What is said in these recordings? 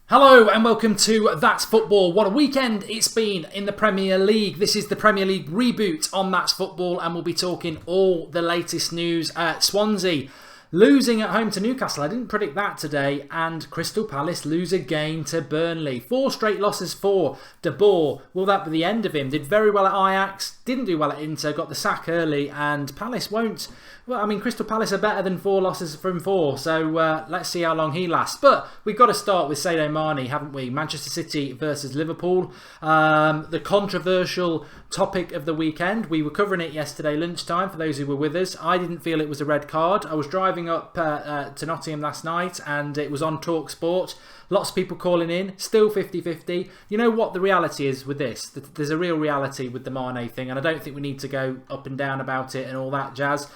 Hello and welcome to That's Football. What a weekend it's been in the Premier League. This is the Premier League Reboot on That's Football and we'll be talking all the latest news. Swansea losing at home to Newcastle. I didn't predict that today. And Crystal Palace lose again to Burnley. 4 straight losses for De Boer. Will that be the end of him? Did very well at Ajax, didn't do well at Inter, got the sack early, and Palace won't. Well, I mean, Crystal Palace are better than 4 losses from 4, so let's see how long he lasts. But we've got to start with Saido Mane, haven't we? Manchester City versus Liverpool. The controversial topic of the weekend. We were covering it yesterday lunchtime, for those who were with us. I didn't feel it was a red card. I was driving up to Nottingham last night, and it was on Talk Sport. Lots of people calling in, still 50-50. You know what the reality is with this? There's a real reality with the Mane thing, and I don't think we need to go up and down about it and all that jazz.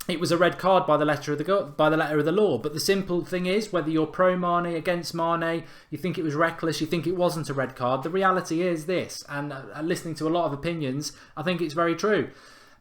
It was a red card by the letter of the law. But the simple thing is, whether you're pro Mane, against Mane, you think it was reckless, you think it wasn't a red card, the reality is this. And listening to a lot of opinions, I think it's very true.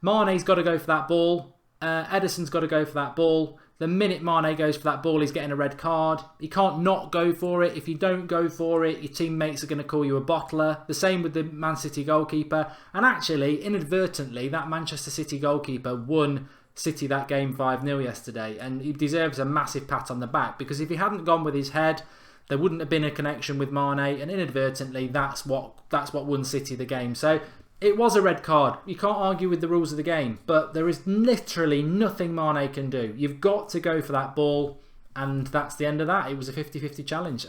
Mane's got to go for that ball. Ederson's got to go for that ball. The minute Mane goes for that ball, he's getting a red card. He can't not go for it. If you don't go for it, your teammates are going to call you a bottler. The same with the Man City goalkeeper. And actually, inadvertently, that Manchester City goalkeeper won City that game 5-0 yesterday. And he deserves a massive pat on the back, because if he hadn't gone with his head, there wouldn't have been a connection with Mane. And inadvertently, that's what won City the game. So it was a red card. You can't argue with the rules of the game, but there is literally nothing Mane can do. You've got to go for that ball, and that's the end of that. It was a 50-50 challenge.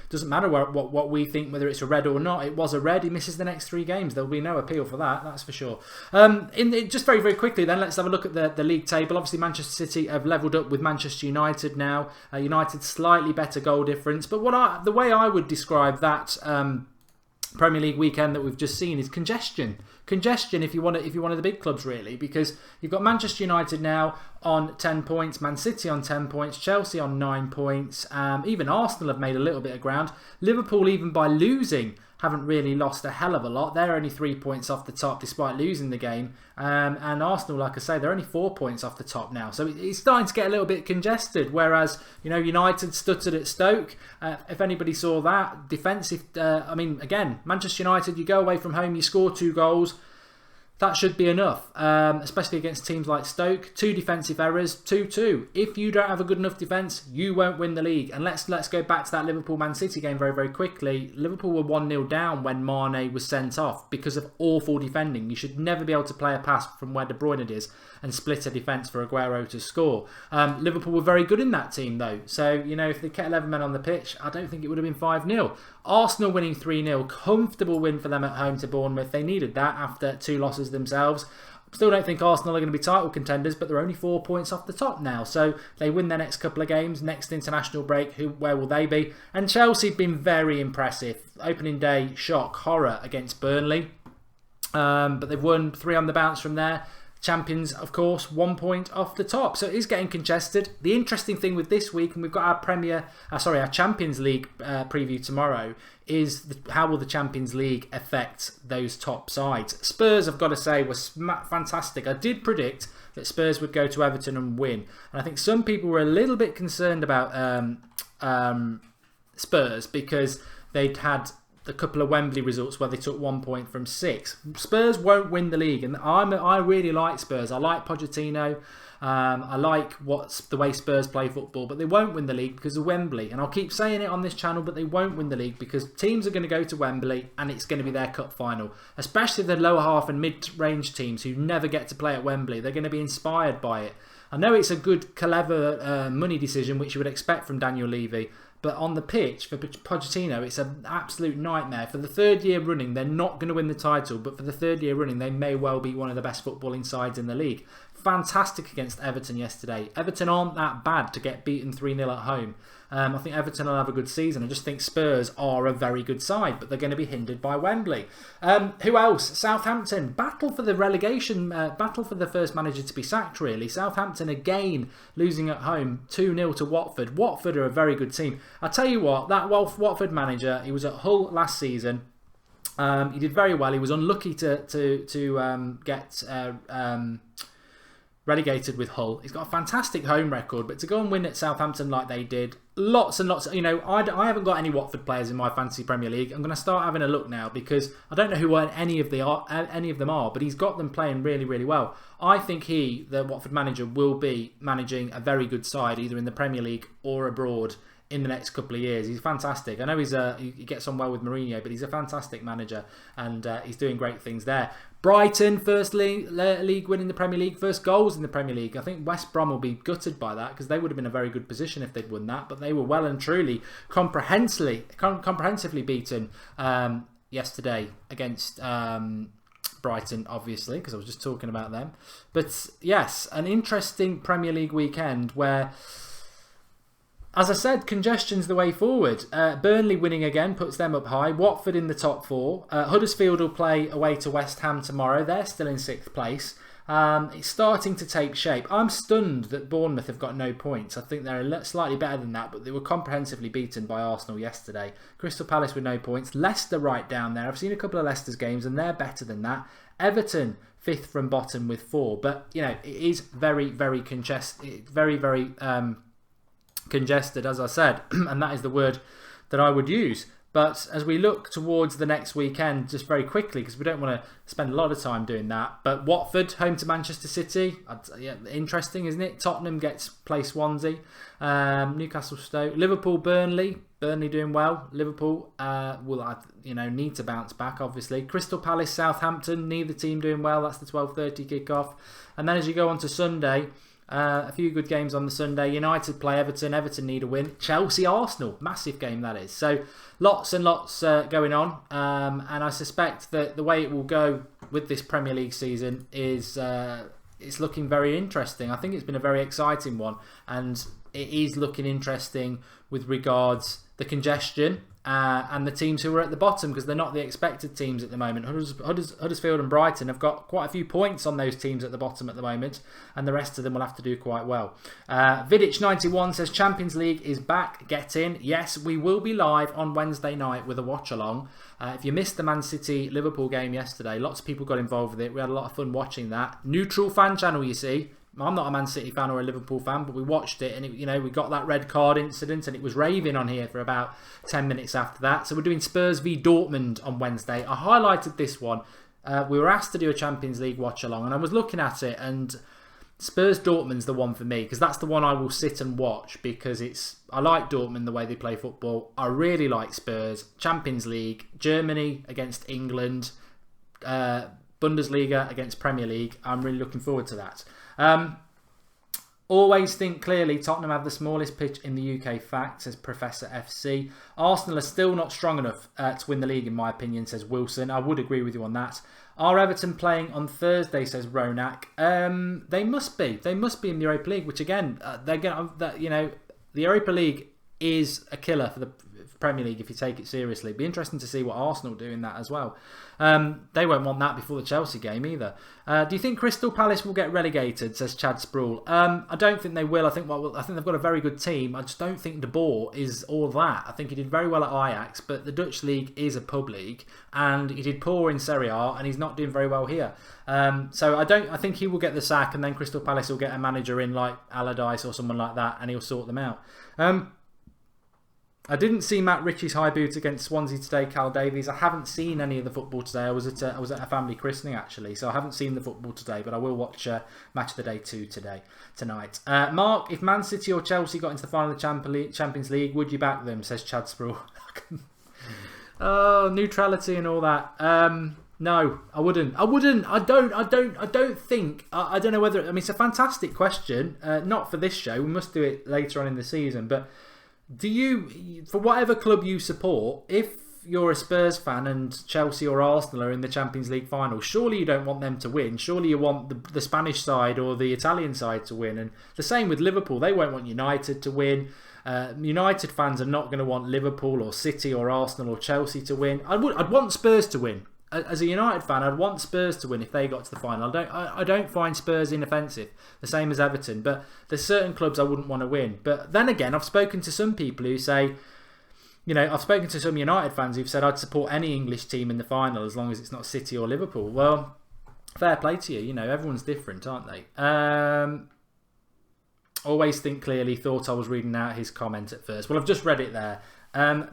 Doesn't matter what we think, whether it's a red or not. It was a red. He misses the next 3 games. There'll be no appeal for that, that's for sure. Just very, very quickly then, let's have a look at the league table. Obviously, Manchester City have levelled up with Manchester United now. United slightly better goal difference. But the way I would describe that Premier League weekend that we've just seen is congestion. Congestion if you're one of the big clubs, really, because you've got Manchester United now on 10 points, Man City on 10 points, Chelsea on 9 points, even Arsenal have made a little bit of ground. Liverpool, even by losing, haven't really lost a hell of a lot. They're only 3 points off the top despite losing the game. And Arsenal, like I say, they're only 4 points off the top now. So it's starting to get a little bit congested. Whereas, United stuttered at Stoke. If anybody saw that, defensive, again, Manchester United, you go away from home, you score 2 goals. That should be enough, especially against teams like Stoke. 2 defensive errors, 2-2. If you don't have a good enough defence, you won't win the league. And let's go back to that Liverpool-Man City game very, very quickly. Liverpool were 1-0 down when Mane was sent off because of awful defending. You should never be able to play a pass from where De Bruyne is and split a defence for Aguero to score. Liverpool were very good in that team, though. So, if they kept 11 men on the pitch, I don't think it would have been 5-0. Arsenal winning 3-0. Comfortable win for them at home to Bournemouth. They needed that after 2 losses themselves. Still don't think Arsenal are going to be title contenders, but they're only 4 points off the top now. So they win their next couple of games. Next international break, where will they be? And Chelsea have been very impressive. Opening day, shock, horror against Burnley. But they've won 3 on the bounce from there. Champions, of course, 1 point off the top. So it is getting congested. The interesting thing with this week, and we've got our Champions League preview tomorrow, is how will the Champions League affect those top sides? Spurs, I've got to say, was fantastic. I did predict that Spurs would go to Everton and win. And I think some people were a little bit concerned about Spurs because they'd had a couple of Wembley results where they took 1 point from 6. Spurs won't win the league, and I really like Spurs. I like Pochettino. I like the way Spurs play football, but they won't win the league because of Wembley. And I'll keep saying it on this channel, but they won't win the league because teams are going to go to Wembley and it's going to be their cup final. Especially the lower half and mid-range teams who never get to play at Wembley. They're going to be inspired by it. I know it's a good, clever money decision, which you would expect from Daniel Levy. But on the pitch, for Pochettino, it's an absolute nightmare. For the 3rd year running, they're not going to win the title. But for the 3rd year running, they may well be one of the best footballing sides in the league. Fantastic against Everton yesterday. Everton aren't that bad to get beaten 3-0 at home. I think Everton will have a good season. I just think Spurs are a very good side, but they're going to be hindered by Wembley. Who else? Southampton. Battle for the relegation, battle for the first manager to be sacked, really. Southampton again losing at home 2-0 to Watford. Watford are a very good team. I tell you what, that Watford manager, he was at Hull last season. He did very well. He was unlucky to get relegated with Hull. He's got a fantastic home record, but to go and win at Southampton like they did, lots and lots. I haven't got any Watford players in my fantasy Premier League. I'm going to start having a look now because I don't know who any of them are, but he's got them playing really, really well. I think the Watford manager, will be managing a very good side either in the Premier League or abroad in the next couple of years. He's fantastic. I know he gets on well with Mourinho, but he's a fantastic manager and he's doing great things there. Brighton, first league win in the Premier League, first goals in the Premier League. I think West Brom will be gutted by that because they would have been in a very good position if they'd won that, but they were well and truly comprehensively beaten yesterday against Brighton, obviously, because I was just talking about them. But yes, an interesting Premier League weekend where, as I said, congestion's the way forward. Burnley winning again puts them up high. Watford in the top 4. Huddersfield will play away to West Ham tomorrow. They're still in 6th place. It's starting to take shape. I'm stunned that Bournemouth have got no points. I think they're slightly better than that, but they were comprehensively beaten by Arsenal yesterday. Crystal Palace with no points. Leicester right down there. I've seen a couple of Leicester's games and they're better than that. Everton 5th from bottom with 4. But, it is very, very congested. Very congested, as I said, and that is the word that I would use. But as we look towards the next weekend, just very quickly, because we don't want to spend a lot of time doing that, but Watford home to Manchester City, interesting, isn't it? Tottenham play Swansea, Newcastle Stoke, Liverpool Burnley doing well. Liverpool will need to bounce back, obviously. Crystal Palace Southampton, neither team doing well. That's the 12:30 kickoff, and then as you go on to Sunday, a few good games on the Sunday. United play Everton. Everton need a win. Chelsea Arsenal, massive game that is. So lots and lots going on, and I suspect that the way it will go with this Premier League season is it's looking very interesting. I think it's been a very exciting one, and it is looking interesting with regards the congestion and the teams who are at the bottom, because they're not the expected teams at the moment. Huddersfield and Brighton have got quite a few points on those teams at the bottom at the moment, and the rest of them will have to do quite well. Vidic91 says Champions League is back. Get in. Yes, we will be live on Wednesday night with a watch along. If you missed the Man City Liverpool game yesterday, lots of people got involved with it. We had a lot of fun watching that. Neutral fan channel, you see. I'm not a Man City fan or a Liverpool fan, but we watched it, and we got that red card incident, and it was raving on here for about 10 minutes after that. So we're doing Spurs v Dortmund on Wednesday. I highlighted this one. We were asked to do a Champions League watch along, and I was looking at it, and Spurs Dortmund's the one for me, because that's the one I will sit and watch, because I like Dortmund, the way they play football. I really like Spurs. Champions League, Germany against England, Bundesliga against Premier League. I'm really looking forward to that. Always think clearly. Tottenham have the smallest pitch in the UK. Fact, says Professor FC. Arsenal are still not strong enough to win the league, in my opinion, says Wilson. I would agree with you on that. Are Everton playing on Thursday, says Ronak. They must be. They must be in the Europa League, which again, they're going. The Europa League is a killer for the Premier League if you take it seriously. It'd be interesting to see what Arsenal do in that as well. They won't want that before the Chelsea game either. Do you think Crystal Palace will get relegated, says Chad Sproul? I don't think they will. I think they've got a very good team. I just don't think De Boer is all that. I think he did very well at Ajax, but the Dutch league is a pub league, and he did poor in Serie A, and he's not doing very well here. So I think he will get the sack, and then Crystal Palace will get a manager in like Allardyce or someone like that, and he'll sort them out. I didn't see Matt Ritchie's high boot against Swansea today, Cal Davies. I haven't seen any of the football today. I was at a family christening, actually, so I haven't seen the football today, but I will watch Match of the Day 2 tonight. Mark, if Man City or Chelsea got into the final of the Champions League, would you back them, says Chad Sproul. Oh, neutrality and all that. No, I wouldn't. I don't think. I don't know whether. I mean, it's a fantastic question. Not for this show. We must do it later on in the season, but do you, for whatever club you support, if you're a Spurs fan and Chelsea or Arsenal are in the Champions League final, surely you don't want them to win. Surely you want the Spanish side or the Italian side to win. And the same with Liverpool. They won't want United to win. United fans are not going to want Liverpool or City or Arsenal or Chelsea to win. I'd want Spurs to win. As a United fan, I'd want Spurs to win if they got to the final. I don't find Spurs inoffensive, the same as Everton, but there's certain clubs I wouldn't want to win. But then again, I've spoken to some people who say, I've spoken to some United fans who've said I'd support any English team in the final as long as it's not City or Liverpool. Well, fair play to you. Everyone's different, aren't they? Always think clearly. Thought I was reading out his comment at first. Well, I've just read it there.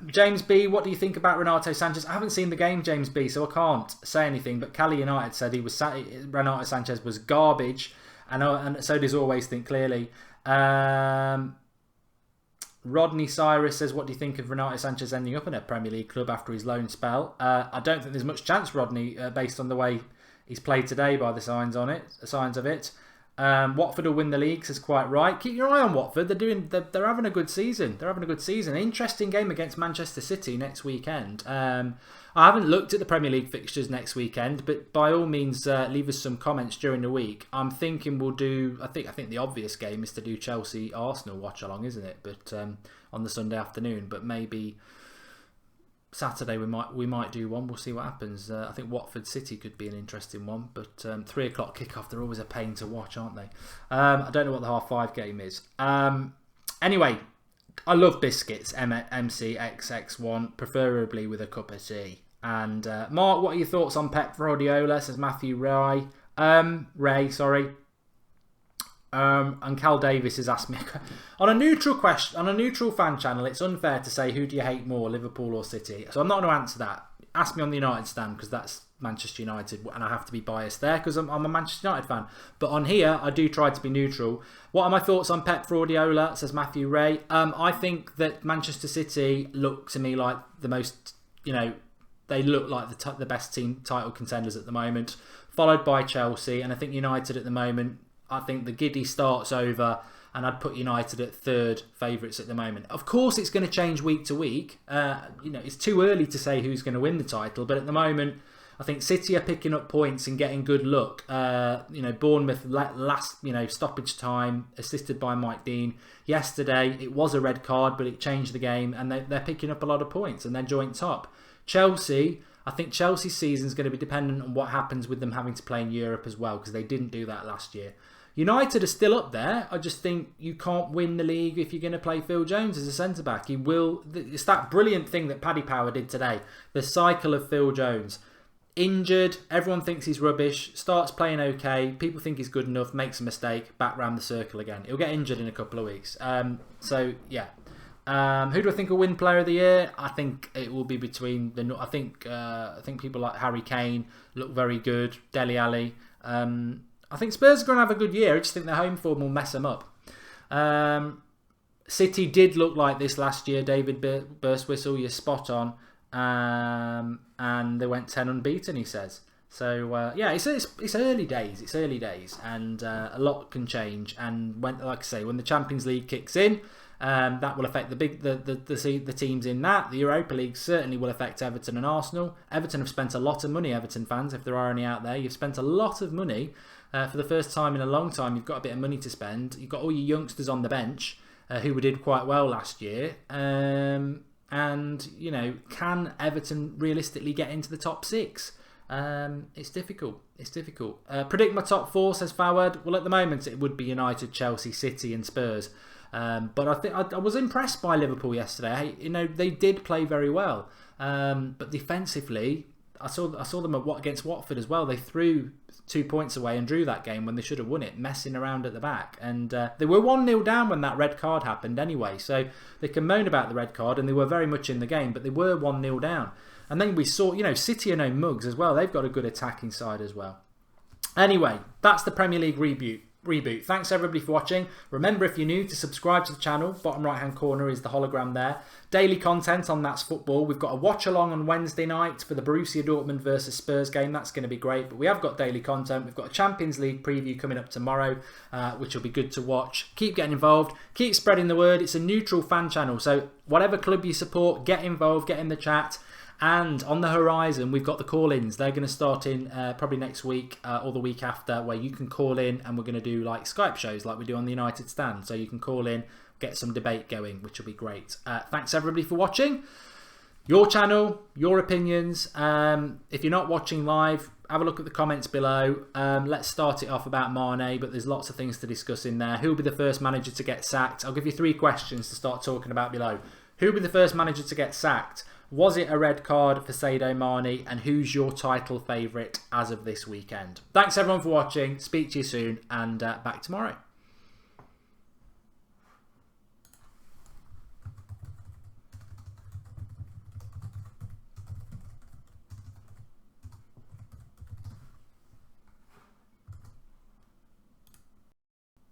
James B, what do you think about Renato Sanchez? I haven't seen the game, James B, so I can't say anything. But Cali United said Renato Sanchez was garbage, and so does Always Think Clearly. Rodney Cyrus says, what do you think of Renato Sanchez ending up in a Premier League club after his loan spell? I don't think there's much chance, Rodney, based on the way he's played today by the signs of it. Watford will win the league, says quite right. Keep your eye on Watford. They're having a good season. Interesting game against Manchester City next weekend. I haven't looked at the Premier League fixtures next weekend, but by all means, leave us some comments during the week. I'm thinking we'll do. I think the obvious game is to do Chelsea Arsenal watch along, isn't it? But on the Sunday afternoon. But maybe Saturday we might do one. We'll see what happens. I think Watford City could be an interesting one, but 3 o'clock kickoff, they're always a pain to watch, aren't they? I don't know what the 5:30 game is. Anyway, I love biscuits. MCXX1, preferably with a cup of tea. And Mark, what are your thoughts on Pep Guardiola? Says Matthew Ray. And Cal Davis has asked me on a neutral fan channel. It's unfair to say who do you hate more, Liverpool or City. So I'm not going to answer that. Ask me on the United stand because that's Manchester United, and I have to be biased there because I'm a Manchester United fan. But on here, I do try to be neutral. What are my thoughts on Pep Guardiola? Says Matthew Ray. I think that Manchester City look to me like the most, they look like the best team title contenders at the moment, followed by Chelsea, and I think United at the moment. I think the giddy start's over, and I'd put United at third favourites at the moment. Of course, it's going to change week to week. It's too early to say who's going to win the title, but at the moment, I think City are picking up points and getting good luck. Bournemouth last stoppage time, assisted by Mike Dean. Yesterday, it was a red card, but it changed the game, and they're picking up a lot of points, and they're joint top. Chelsea. I think Chelsea's season is going to be dependent on what happens with them having to play in Europe as well, because they didn't do that last year. United are still up there. I just think you can't win the league if you're going to play Phil Jones as a centre-back. It's that brilliant thing that Paddy Power did today. The cycle of Phil Jones. Injured, everyone thinks he's rubbish, starts playing okay, people think he's good enough, makes a mistake, back round the circle again. He'll get injured in a couple of weeks. Who do I think will win Player of the Year? I think it will be between I think people like Harry Kane look very good. Dele Alli. I think Spurs are going to have a good year. I just think their home form will mess them up. City did look like this last year. David Burstwhistle, you're spot on. And they went 10 unbeaten. He says. So it's early days, and a lot can change. And when the Champions League kicks in. That will affect the teams in that. The Europa League certainly will affect Everton and Arsenal. Everton have spent a lot of money, Everton fans, if there are any out there. You've spent a lot of money for the first time in a long time. You've got a bit of money to spend. You've got all your youngsters on the bench who did quite well last year. Can Everton realistically get into the top 6? It's difficult. Predict my top 4, says Fawad. Well, at the moment it would be United, Chelsea, City and Spurs. But I think I was impressed by Liverpool yesterday. They did play very well, but defensively, I saw them against Watford as well. They threw 2 points away and drew that game when they should have won it, messing around at the back. And they were 1-0 down when that red card happened anyway. So they can moan about the red card, and they were very much in the game, but they were 1-0 down. And then we saw, City are no mugs as well. They've got a good attacking side as well. Anyway, that's the Premier League reboot. Thanks everybody for watching. Remember, if you're new, to subscribe to the channel. Bottom right hand corner is the hologram there. Daily content on That's Football. We've got a watch along on Wednesday night for the Borussia Dortmund versus Spurs game. That's going to be great. But we have got daily content. We've got a Champions League preview coming up tomorrow, which will be good to watch. Keep getting involved. Keep spreading the word. It's a neutral fan channel. So whatever club you support, get involved, get in the chat. And on the horizon, we've got the call-ins. They're going to start in probably next week or the week after, where you can call in, and we're going to do like Skype shows like we do on the United Stand. So you can call in, get some debate going, which will be great. Thanks everybody for watching. Your channel, your opinions. If you're not watching live, have a look at the comments below. Let's start it off about Mane, but there's lots of things to discuss in there. Who will be the first manager to get sacked? I'll give you 3 questions to start talking about below. Who will be the first manager to get sacked? Was it a red card for Saido Mane? And who's your title favourite as of this weekend? Thanks everyone for watching. Speak to you soon, and back tomorrow.